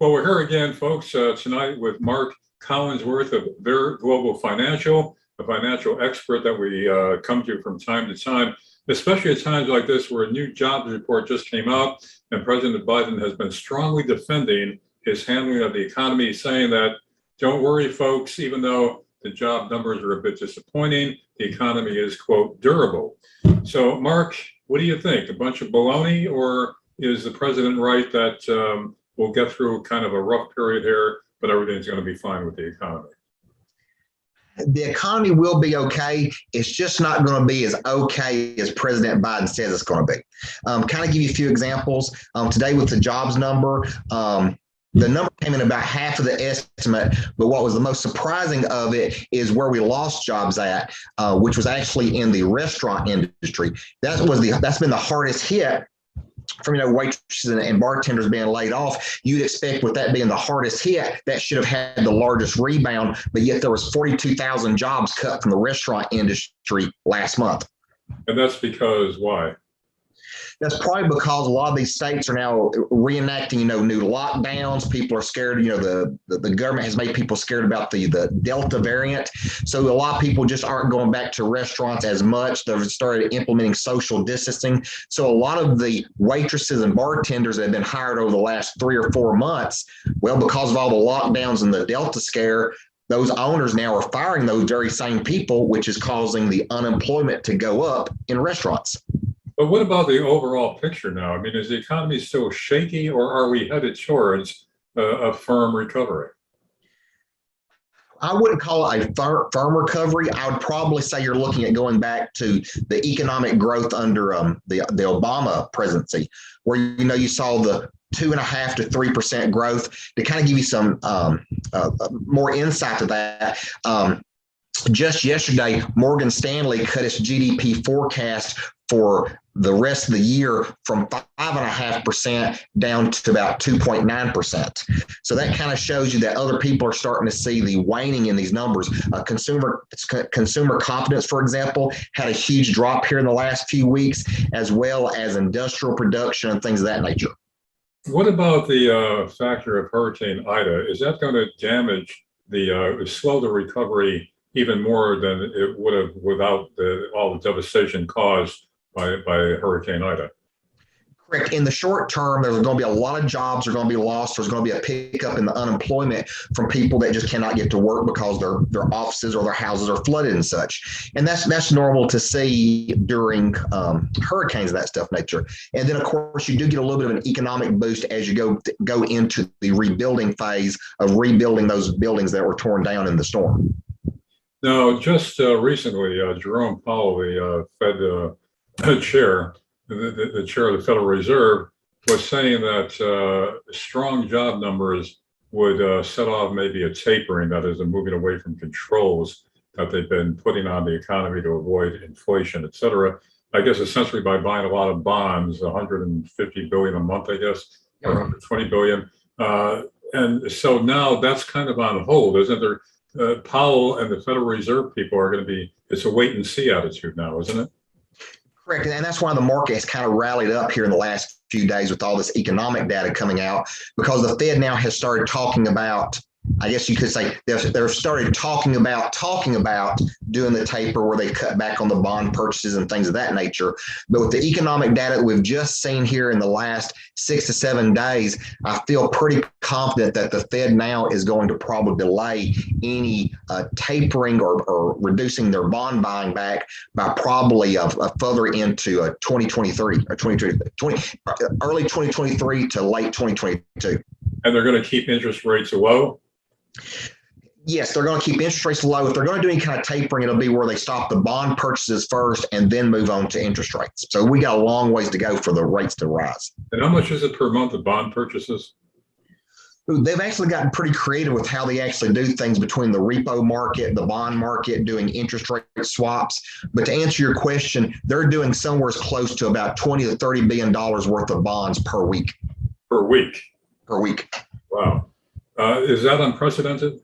Well, we're here again, folks, tonight with Mark Collinsworth of Vere Global Financial, a financial expert that we come to from time to time, especially at times like this where a new jobs report just came out and President Biden has been strongly defending his handling of the economy, saying that, don't worry, folks, even though the job numbers are a bit disappointing, the economy is, quote, durable. So, Mark, what do you think? A bunch of baloney, or is the president right that we'll get through kind of a rough period here, but everything's going to be fine with the economy? The economy will be okay. It's just not going to be as okay as President Biden says it's going to be. Kind of give you a few examples. Today with the jobs number, the number came in about half of the estimate, but what was the most surprising of it is where we lost jobs at, which was actually in the restaurant industry. That's been the hardest hit from waitresses and bartenders being laid off. You'd expect with that being the hardest hit, that should have had the largest rebound, but yet there was 42,000 jobs cut from the restaurant industry last month. And that's because why? That's probably because a lot of these states are now reenacting, new lockdowns. People are scared. The government has made people scared about the Delta variant. So a lot of people just aren't going back to restaurants as much. They've started implementing social distancing. So a lot of the waitresses and bartenders that have been hired over the last 3 or 4 months, well, because of all the lockdowns and the Delta scare, those owners now are firing those very same people, which is causing the unemployment to go up in restaurants. But what about the overall picture now? I mean, is the economy still shaky, or are we headed towards a firm recovery? I wouldn't call it a firm recovery. I would probably say you're looking at going back to the economic growth under the Obama presidency, where you saw the 2.5% to 3% growth. To kind of give you some more insight to that, just yesterday, Morgan Stanley cut its GDP forecast for the rest of the year from 5.5% down to about 2.9%. So that kind of shows you that other people are starting to see the waning in these numbers. Consumer confidence, for example, had a huge drop here in the last few weeks, as well as industrial production and things of that nature. What about the factor of Hurricane Ida? Is that going to damage slow the recovery even more than it would have without all the devastation caused by Hurricane Ida? Correct. In the short term, there's going to be a lot of jobs are going to be lost. There's going to be a pickup in the unemployment from people that just cannot get to work because their offices or their houses are flooded and such. And that's normal to see during hurricanes, that stuff nature. And then, of course, you do get a little bit of an economic boost as you go into the rebuilding phase of rebuilding those buildings that were torn down in the storm. Now, just recently, Jerome Powell, the Fed chair, the chair of the Federal Reserve, was saying that strong job numbers would set off maybe a tapering, that is, a moving away from controls that they've been putting on the economy to avoid inflation, et cetera. I guess essentially by buying a lot of bonds, 150 billion a month, I guess, or 120 billion. And so now that's kind of on hold, isn't there? Powell and the Federal Reserve people are going to be, it's a wait and see attitude now, isn't it? Correct. And that's why the market has kind of rallied up here in the last few days with all this economic data coming out, because the Fed now has started talking about, I guess you could say they've started talking about doing the taper where they cut back on the bond purchases and things of that nature. But with the economic data that we've just seen here in the last 6 to 7 days, I feel pretty confident that the Fed now is going to probably delay any tapering or reducing their bond buying back by probably further into 2023 or early 2023 to late 2022. And they're going to keep interest rates low? Yes, they're going to keep interest rates low. If they're going to do any kind of tapering, it'll be where they stop the bond purchases first and then move on to interest rates. So we got a long ways to go for the rates to rise. And how much is it per month of bond purchases? They've actually gotten pretty creative with how they actually do things between the repo market, the bond market, doing interest rate swaps. But to answer your question, they're doing somewhere close to about $20 to $30 billion worth of bonds per week. Per week? Per week. Wow. Is that unprecedented?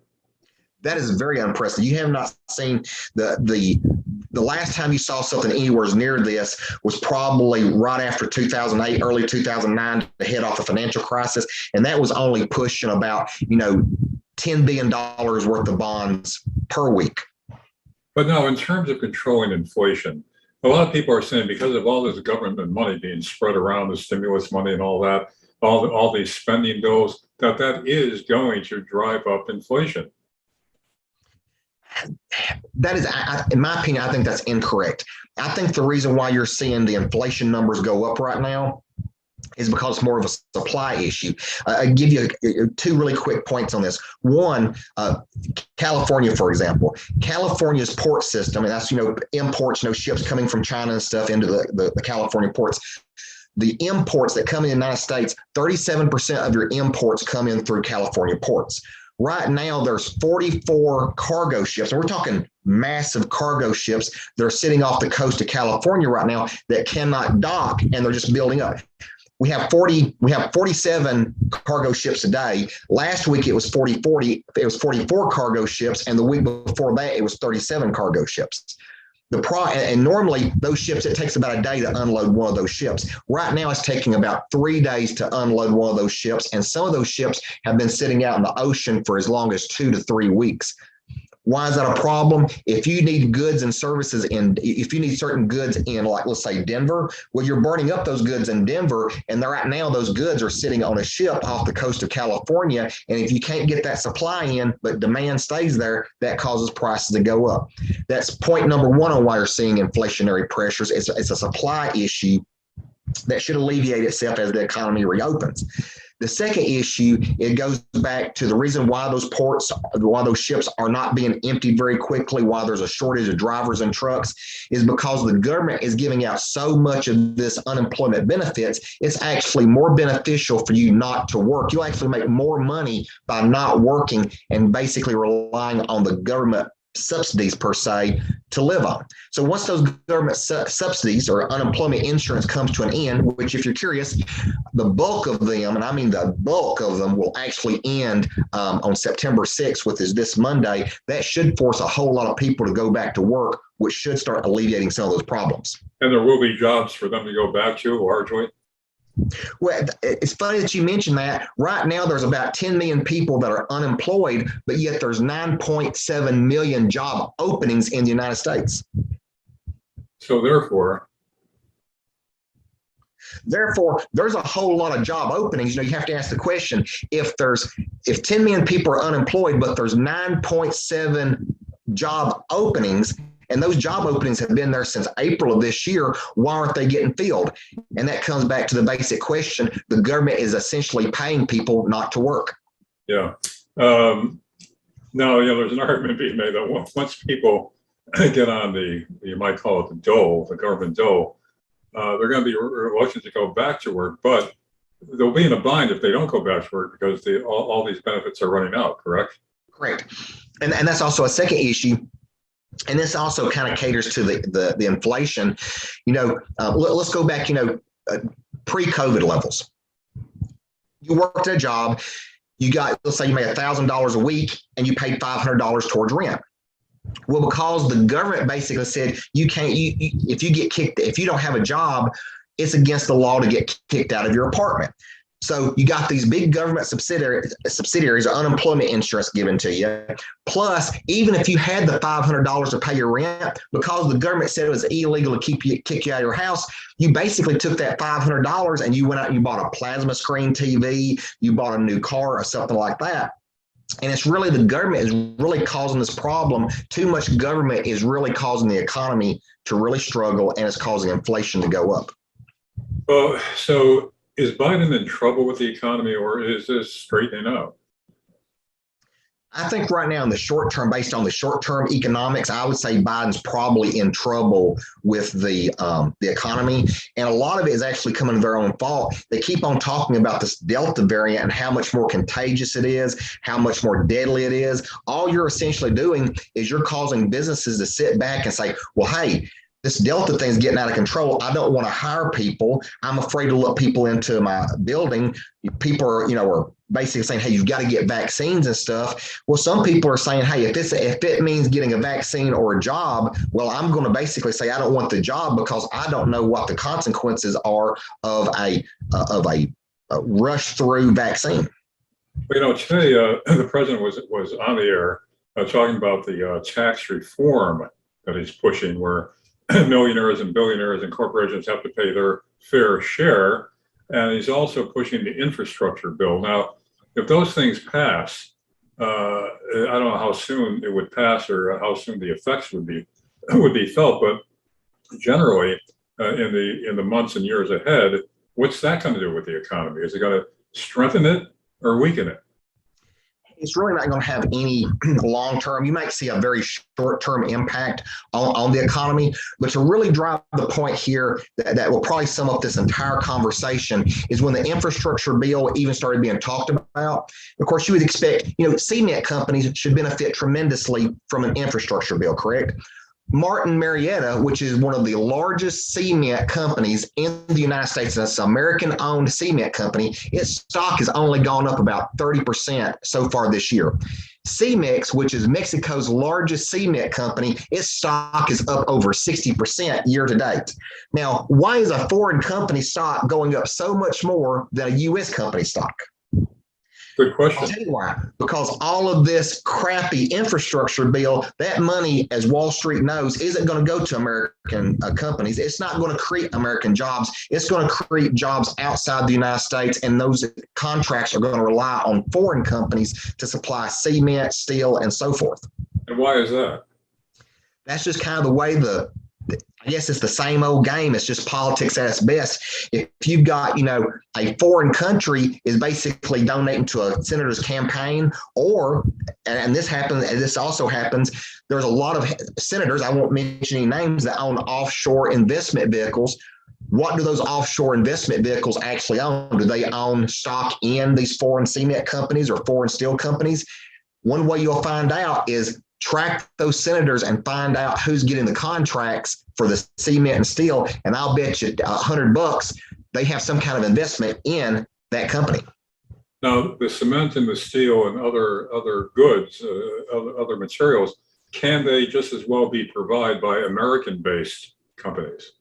That is very unprecedented. You have not seen the The last time you saw something anywhere near this was probably right after 2008, early 2009, to head off the financial crisis. And that was only pushing about, $10 billion worth of bonds per week. But now, in terms of controlling inflation, a lot of people are saying because of all this government money being spread around, the stimulus money and all that, all these spending bills, that is going to drive up inflation. That is, in my opinion, I think that's incorrect. I think the reason why you're seeing the inflation numbers go up right now is because it's more of a supply issue. I'll give you two really quick points on this. One, California, for example, California's port system, and that's, imports, ships coming from China and stuff into the California ports. The imports that come in the United States, 37% of your imports come in through California ports. Right now, there's 44 cargo ships, and we're talking massive cargo ships that are sitting off the coast of California right now that cannot dock, and they're just building up. We have 47 cargo ships a day. Last week it was 44 cargo ships, and the week before that it was 37 cargo ships. And normally those ships, it takes about a day to unload one of those ships. Right now it's taking about 3 days to unload one of those ships, and some of those ships have been sitting out in the ocean for as long as 2 to 3 weeks. Why is that a problem? If you need goods and services if you need certain goods in, like, let's say Denver, well, you're burning up those goods in Denver, and right now those goods are sitting on a ship off the coast of California. And if you can't get that supply in, but demand stays there, that causes prices to go up. That's point number one on why you're seeing inflationary pressures. It's a supply issue that should alleviate itself as the economy reopens. The second issue, it goes back to the reason why those ships are not being emptied very quickly, why there's a shortage of drivers and trucks, is because the government is giving out so much of this unemployment benefits. It's actually more beneficial for you not to work. You'll actually make more money by not working and basically relying on the government subsidies per se to live on. So once those government subsidies or unemployment insurance comes to an end, which, if you're curious, the bulk of them, and I mean the bulk of them, will actually end on September 6th, which is this Monday. That should force a whole lot of people to go back to work, which should start alleviating some of those problems. And there will be jobs for them to go back to largely. Well, it's funny that you mentioned that. Right now, there's about 10 million people that are unemployed, but yet there's 9.7 million job openings in the United States. So therefore, there's a whole lot of job openings. You have to ask the question, if 10 million people are unemployed, but there's 9.7 job openings, and those job openings have been there since April of this year, why aren't they getting filled? And that comes back to the basic question. The government is essentially paying people not to work. Yeah. Now, there's an argument being made that once people get on you might call it the dole, the government dole, they're going to be reluctant to go back to work, but they'll be in a bind if they don't go back to work because all these benefits are running out, correct? Correct. And that's also a second issue. And this also kind of caters to the inflation. Let's go back, pre-COVID levels. You worked a job, let's say you made $1,000 a week and you paid $500 towards rent. Well, because the government basically said if you don't have a job, it's against the law to get kicked out of your apartment. So you got these big government subsidiaries, unemployment insurance given to you. Plus, even if you had the $500 to pay your rent, because the government said it was illegal to kick you out of your house, you basically took that $500 and you went out and you bought a plasma screen TV, you bought a new car or something like that. And it's really the government is really causing this problem. Too much government is really causing the economy to really struggle, and it's causing inflation to go up. Well, so is Biden in trouble with the economy, or is this straightening out? I think right now in the short term, based on the short term economics, I would say Biden's probably in trouble with the economy. And a lot of it is actually coming to their own fault. They keep on talking about this Delta variant and how much more contagious it is, how much more deadly it is. All you're essentially doing is you're causing businesses to sit back and say, well, hey, this Delta thing is getting out of control. I don't want to hire people. I'm afraid to let people into my building. People are basically saying, hey, you've got to get vaccines and stuff. Well, some people are saying, hey, if it means getting a vaccine or a job, well, I'm going to basically say I don't want the job because I don't know what the consequences are of a rush through vaccine. Today the president was on the air talking about the tax reform that he's pushing, where millionaires and billionaires and corporations have to pay their fair share. And he's also pushing the infrastructure bill. Now, if those things pass, I don't know how soon it would pass or how soon the effects would be felt, but generally in the months and years ahead, what's that going to do with the economy? Is it going to strengthen it or weaken it? It's really not going to have any long-term. You might see a very short-term impact on the economy, but to really drive the point here that will probably sum up this entire conversation is when the infrastructure bill even started being talked about. Of course, you would expect, cement companies should benefit tremendously from an infrastructure bill, correct? Martin Marietta, which is one of the largest cement companies in the United States, and it's an American-owned cement company, its stock has only gone up about 30% so far this year. Cemex, which is Mexico's largest cement company, its stock is up over 60% year to date. Now, why is a foreign company stock going up so much more than a U.S. company stock? Good question. I'll tell you why. Because all of this crappy infrastructure bill, that money, as Wall Street knows, isn't going to go to American companies. It's not going to create American jobs. It's going to create jobs outside the United States, and those contracts are going to rely on foreign companies to supply cement, steel, and so forth. And why is that? That's just kind of the way I guess it's the same old game. It's just politics at its best. If you've got, a foreign country is basically donating to a senator's campaign, and this also happens, there's a lot of senators, I won't mention any names, that own offshore investment vehicles. What do those offshore investment vehicles actually own? Do they own stock in these foreign cement companies or foreign steel companies? One way you'll find out is track those senators and find out who's getting the contracts for the cement and steel. And I'll bet you $100 they have some kind of investment in that company. Now, the cement and the steel and other goods, other materials, can they just as well be provided by American-based companies?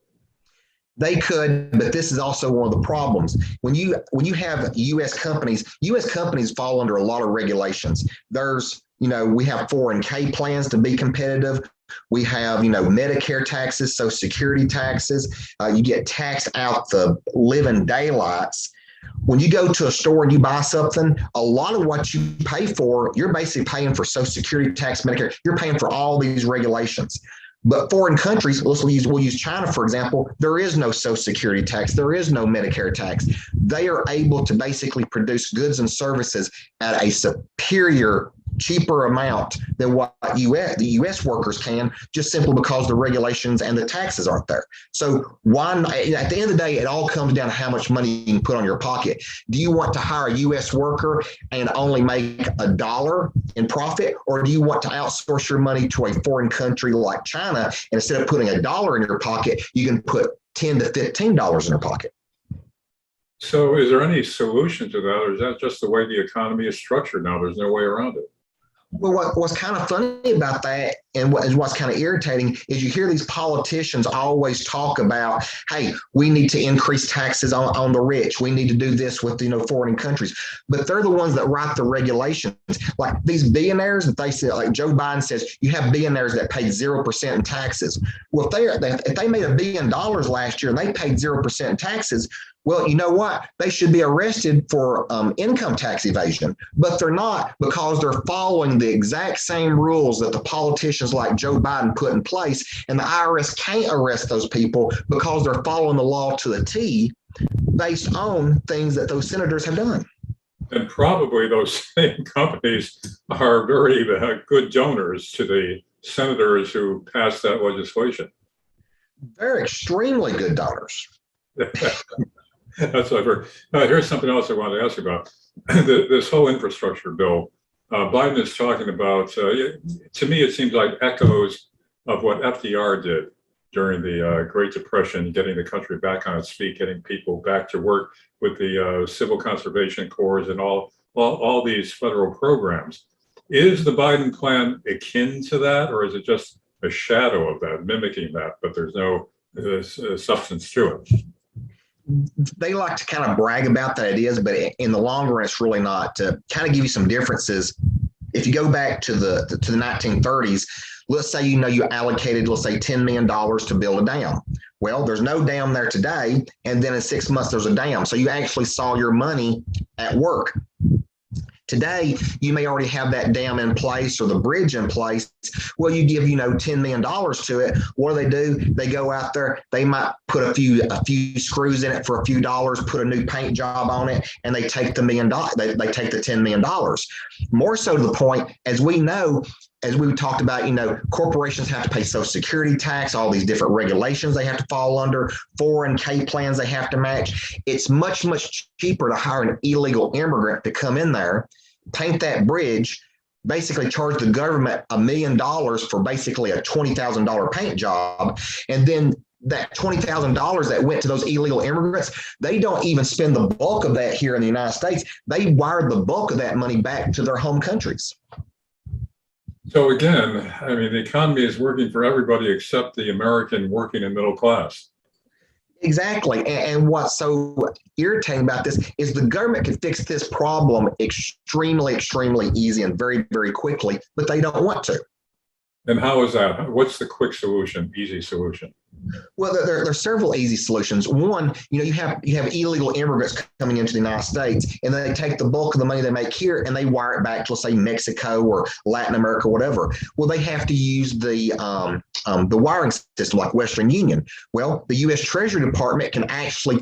They could, but this is also one of the problems. When you have U.S. companies fall under a lot of regulations. We have 401k plans to be competitive. We have, Medicare taxes, Social Security taxes. You get taxed out the living daylights. When you go to a store and you buy something, a lot of what you pay for, you're basically paying for Social Security tax, Medicare. You're paying for all these regulations. But foreign countries, we'll use China, for example, there is no Social Security tax. There is no Medicare tax. They are able to basically produce goods and services at a superior, cheaper amount than what the U.S. workers can, just simply because the regulations and the taxes aren't there. So at the end of the day, it all comes down to how much money you can put on your pocket. Do you want to hire a U.S. worker and only make $1 in profit, or do you want to outsource your money to a foreign country like China, and instead of putting $1 in your pocket, you can put $10 to $15 in your pocket? So is there any solution to that, or is that just the way the economy is structured now? There's no way around it. Well, what's kind of funny about that, and what's kind of irritating, is you hear these politicians always talk about, hey, we need to increase taxes on the rich. We need to do this with foreign countries, but they're the ones that write the regulations. Like these billionaires that they say, like Joe Biden says, you have billionaires that paid 0% in taxes. Well, if they made $1 billion last year and they paid 0% in taxes, well, you know what? They should be arrested for income tax evasion, but they're not, because they're following the exact same rules that the politicians like Joe Biden put in place, and the IRS can't arrest those people because they're following the law to the T based on things that those senators have done. And probably those same companies are very good donors to the senators who passed that legislation. They're extremely good donors. That's what I've heard. Here's something else I wanted to ask you about. This whole infrastructure bill, Biden is talking about, to me, it seems like echoes of what FDR did. during the Great Depression, getting the country back on its feet, getting people back to work with the Civil Conservation Corps and all these federal programs. Is the Biden plan akin to that, or is it just a shadow of that, mimicking that, but there's no substance to it? They like to kind of brag about that it is, but in the long run, it's really not. To kind of give you some differences, if you go back to the 1930s, let's say you allocated, let's say $10 million to build a dam. Well, there's no dam there today, and then in 6 months there's a dam. So you actually saw your money at work. Today, you may already have that dam in place or the bridge in place. Well, you give, $10 million to it. What do? They go out there, they might put a few screws in it for a few dollars, put a new paint job on it, and they take the $1 million. They take the $10 million. More so to the point, as we know, as we talked about, corporations have to pay Social Security tax, all these different regulations they have to fall under, 401k plans they have to match. It's much, much cheaper to hire an illegal immigrant to come in there, paint that bridge, basically charge the government $1 million for basically a $20,000 paint job. And then that $20,000 that went to those illegal immigrants, they don't even spend the bulk of that here in the United States. They wire the bulk of that money back to their home countries. So again, I mean, the economy is working for everybody except the American working and middle class. Exactly. And what's so irritating about this is the government can fix this problem extremely, extremely easy and very, very quickly, but they don't want to. And how is that? What's the quick solution, easy solution? Well, there are several easy solutions. One, you have illegal immigrants coming into the United States, and they take the bulk of the money they make here and they wire it back to, let's say, Mexico or Latin America, whatever. Well, they have to use the wiring system like Western Union. Well, the U.S. Treasury Department can actually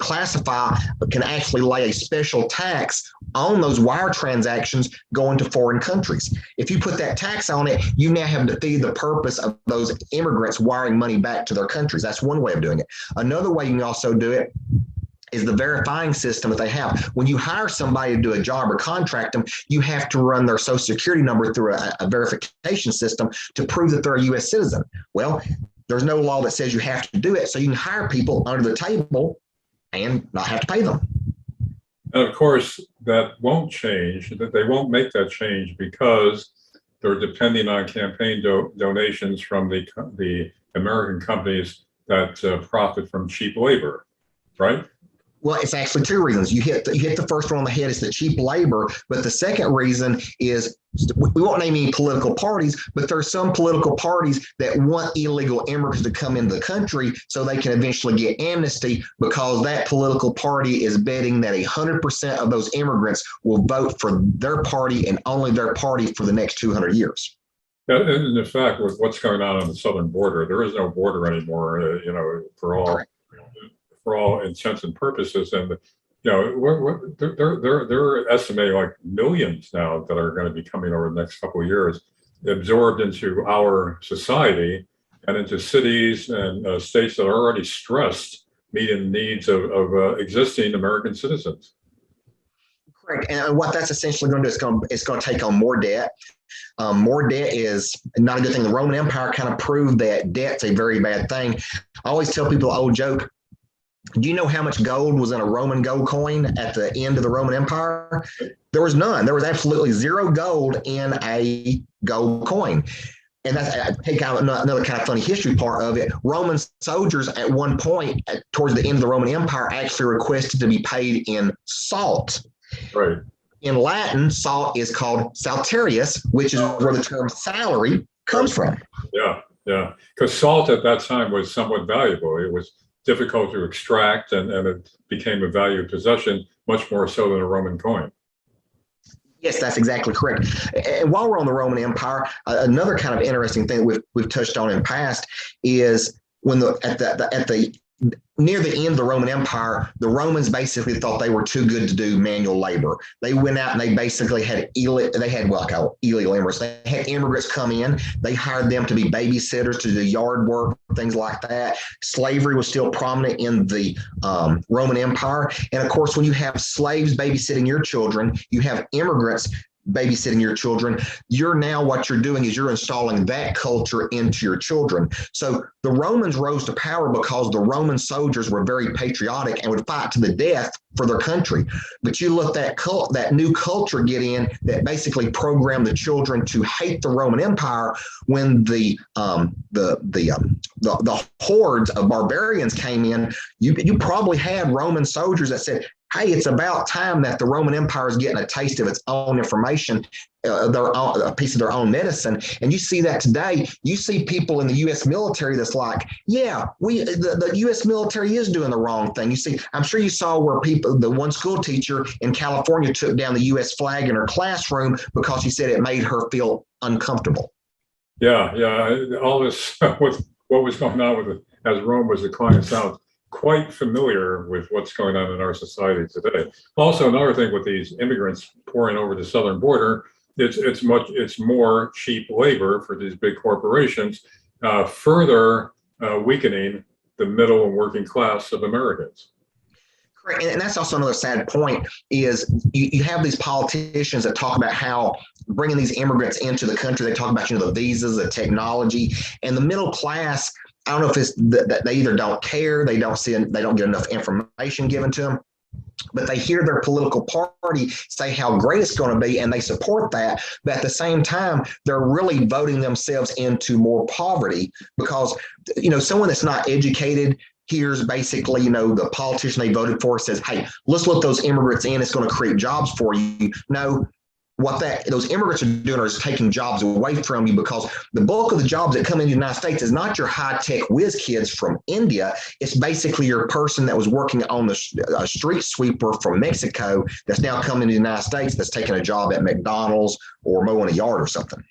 lay a special tax on those wire transactions going to foreign countries. If you put that tax on it, you now have defeated the purpose of those immigrants wiring money back to their countries. That's one way of doing it. Another way you can also do it is the verifying system that they have. When you hire somebody to do a job or contract them, you have to run their Social Security number through a verification system to prove that they're a U.S. citizen. Well, there's no law that says you have to do it, so you can hire people under the table and not have to pay them. And of course, that won't change, that they won't make that change because they're depending on campaign donations from the American companies that profit from cheap labor, right? Well, it's actually two reasons. You hit the first one on the head. It's the cheap labor. But the second reason is, we won't name any political parties, but there are some political parties that want illegal immigrants to come into the country so they can eventually get amnesty, because that political party is betting that 100% of those immigrants will vote for their party and only their party for the next 200 years. And in fact, with what's going on the southern border, there is no border anymore, for all intents and purposes. And, they're estimating like millions now that are going to be coming over the next couple of years, absorbed into our society and into cities and states that are already stressed, meeting the needs of existing American citizens. Correct. And what that's essentially going to do is going to take on more debt. More debt is not a good thing. The Roman Empire kind of proved that debt's a very bad thing. I always tell people the old joke. Do you know how much gold was in a Roman gold coin at the end of the Roman Empire? There was none. There was absolutely zero gold in a gold coin. And that's, I take out another kind of funny history part of it. Roman soldiers at one point, towards the end of the Roman Empire, actually requested to be paid in salt. Right. In Latin, salt is called salarius, which is where the term salary comes from. Yeah, yeah. Because salt at that time was somewhat valuable. It was difficult to extract, and it became a valued possession, much more so than a Roman coin. Yes, that's exactly correct. And while we're on the Roman Empire, another kind of interesting thing we've touched on in past is when near the end of the Roman Empire, the Romans basically thought they were too good to do manual labor. They went out and they basically had illegal immigrants. They had immigrants come in. They hired them to be babysitters, to do yard work, things like that. Slavery was still prominent in the Roman Empire. And of course, when you have slaves babysitting your children, you have immigrants babysitting your children. What you're doing is you're installing that culture into your children. So the Romans rose to power because the Roman soldiers were very patriotic and would fight to the death for their country. But you let that new culture get in that basically programmed the children to hate the Roman Empire. When the hordes of barbarians came in, you probably had Roman soldiers that said, hey, it's about time that the Roman Empire is getting a taste of its own information, a piece of their own medicine. And you see that today. You see people in the U.S. military that's like, yeah, the U.S. military is doing the wrong thing. You see, I'm sure you saw where the one school teacher in California took down the U.S. flag in her classroom because she said it made her feel uncomfortable. Yeah. All this, with what was going on with it as Rome was declining, sounds quite familiar with what's going on in our society today. Also, another thing with these immigrants pouring over the southern border, it's more cheap labor for these big corporations, further weakening the middle and working class of Americans. And that's also another sad point is you have these politicians that talk about how bringing these immigrants into the country, they talk about, the visas, the technology, and the middle class. I don't know if it's that they either don't care, they don't get enough information given to them, but they hear their political party say how great it's going to be and they support that. But at the same time, they're really voting themselves into more poverty because, someone that's not educated here's basically, the politician they voted for says, hey, let's let those immigrants in. It's going to create jobs for you. No, what those immigrants are doing is taking jobs away from you, because the bulk of the jobs that come in the United States is not your high-tech whiz kids from India. It's basically your person that was working on the street sweeper from Mexico that's now coming to the United States that's taking a job at McDonald's or mowing a yard or something.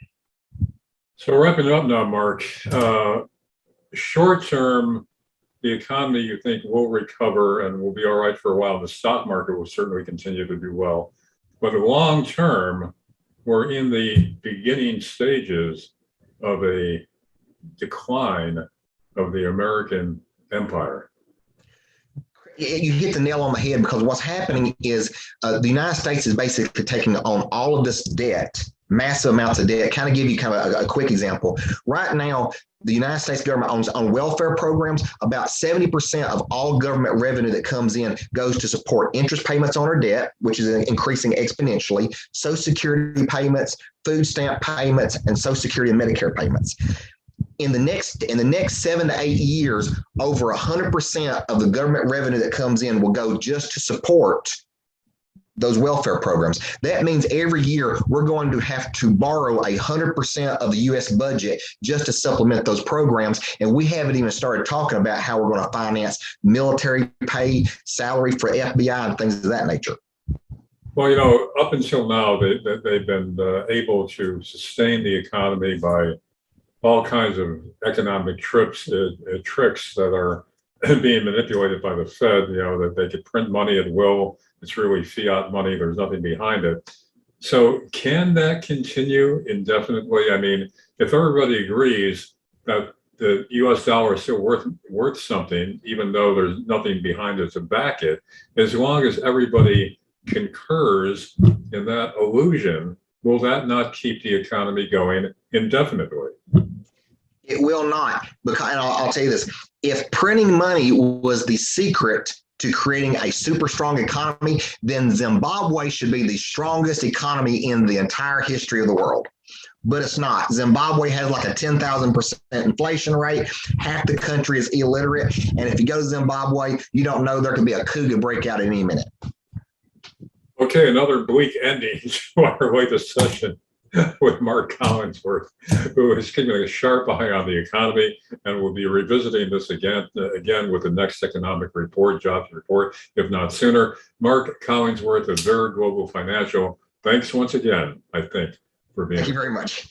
So wrapping up now, Mark, short term, the economy you think will recover and will be all right for a while. The stock market will certainly continue to do well. But long term, we're in the beginning stages of a decline of the American empire. You hit the nail on the head, because what's happening is the United States is basically taking on all of this debt, massive amounts of debt. Kind of give you kind of a quick example. Right now, the United States government owns on welfare programs. About 70% of all government revenue that comes in goes to support interest payments on our debt, which is increasing exponentially, Social Security payments, food stamp payments, and Social Security and Medicare payments. In the next 7 to 8 years, over 100% of the government revenue that comes in will go just to support those welfare programs. That means every year we're going to have to borrow 100% of the U.S. budget just to supplement those programs. And we haven't even started talking about how we're going to finance military pay, salary for FBI, and things of that nature. Well, up until now, they've been able to sustain the economy by all kinds of economic tricks that are being manipulated by the Fed, that they could print money at will. It's really fiat money. There's nothing behind it. So can that continue indefinitely? I mean, if everybody agrees that the US dollar is still worth something, even though there's nothing behind it to back it, as long as everybody concurs in that illusion, will that not keep the economy going indefinitely? It will not, because, and I'll tell you this, if printing money was the secret to creating a super strong economy, then Zimbabwe should be the strongest economy in the entire history of the world. But it's not. Zimbabwe has like a 10,000% inflation rate. Half the country is illiterate. And if you go to Zimbabwe, you don't know there could be a coup to break out at any minute. Okay, another bleak ending to our latest session with Mark Collinsworth, who is keeping a sharp eye on the economy, and we'll be revisiting this again with the next economic report, jobs report, if not sooner. Mark Collinsworth of Vere Global Financial, thanks once again, I think, for being here. Thank you very much.